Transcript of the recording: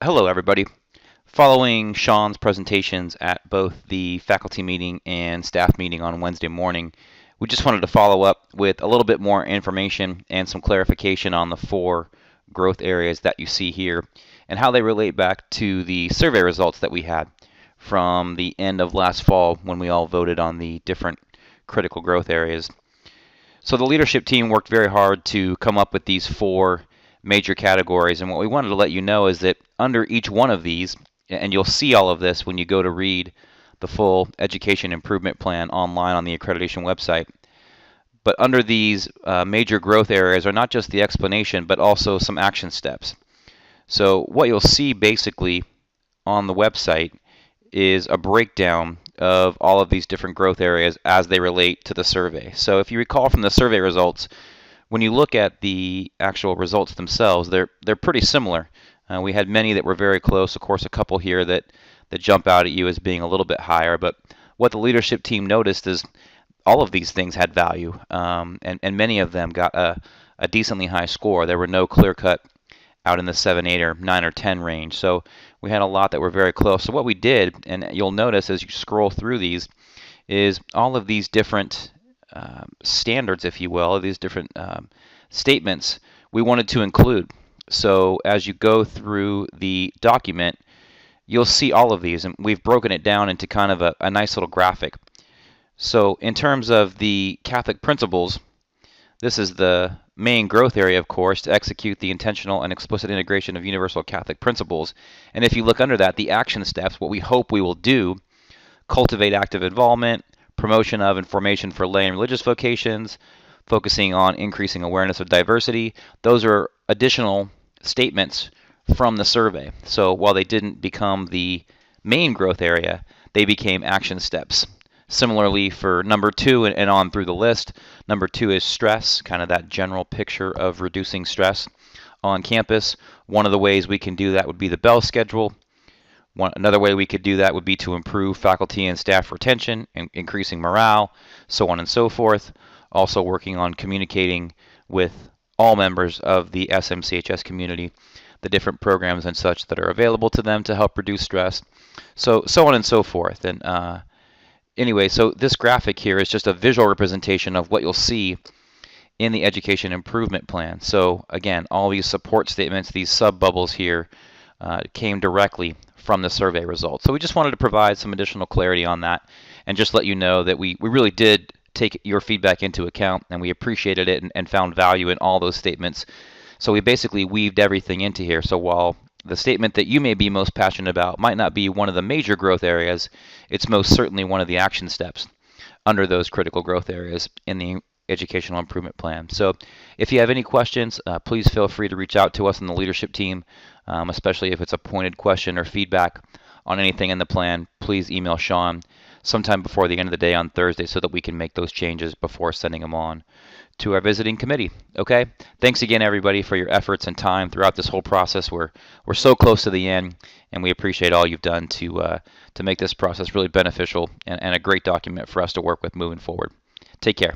Hello, everybody. Following Sean's presentations at both the faculty meeting and staff meeting on Wednesday morning, we just wanted to follow up with a little bit more information and some clarification on the 4 growth areas that you see here and how they relate back to the survey results that we had from the end of last fall when we all voted on the different critical growth areas. So the leadership team worked very hard to come up with these 4 major categories, and what we wanted to let you know is that under each one of these, and you'll see all of this when you go to read the full education improvement plan online on the accreditation website, but under these major growth areas are not just the explanation, but also some action steps. So what you'll see basically on the website is a breakdown of all of these different growth areas as they relate to the survey. So if you recall from the survey results, when you look at the actual results themselves, they're pretty similar. We had many that were very close. Of course, a couple here that jump out at you as being a little bit higher. But what the leadership team noticed is all of these things had value, and many of them got a decently high score. There were no clear-cut out in the 7, 8, or 9, or 10 range. So we had a lot that were very close. So what we did, and you'll notice as you scroll through these, is all of these different standards, if you will, these different statements we wanted to include. So as you go through the document, you'll see all of these, and we've broken it down into kind of a nice little graphic. So in terms of the Catholic principles, this is the main growth area, of course, to execute the intentional and explicit integration of universal Catholic principles. And if you look under that, the action steps, what we hope we will do: cultivate active involvement, promotion of and formation for lay and religious vocations, focusing on increasing awareness of diversity. Those are additional statements from the survey. So while they didn't become the main growth area, they became action steps. Similarly, for number 2 and on through the list, number 2 is stress, kind of that general picture of reducing stress on campus. One of the ways we can do that would be the Bell schedule. Another way we could do that would be to improve faculty and staff retention, increasing morale, so on and so forth. Also working on communicating with all members of the SMCHS community, the different programs and such that are available to them to help reduce stress, so on and so forth. And anyway, so this graphic here is just a visual representation of what you'll see in the education improvement plan. So again, all these support statements, these sub-bubbles here, came directly from the survey results. So we just wanted to provide some additional clarity on that and just let you know that we really did take your feedback into account, and we appreciated it and found value in all those statements. So we basically weaved everything into here. So while the statement that you may be most passionate about might not be one of the major growth areas, it's most certainly one of the action steps under those critical growth areas in the educational improvement plan. So if you have any questions, please feel free to reach out to us in the leadership team, especially if it's a pointed question or feedback on anything in the plan. Please email Sean sometime before the end of the day on Thursday so that we can make those changes before sending them on to our visiting committee. Okay? Thanks again, everybody, for your efforts and time throughout this whole process. We're so close to the end, and we appreciate all you've done to make this process really beneficial and a great document for us to work with moving forward. Take care.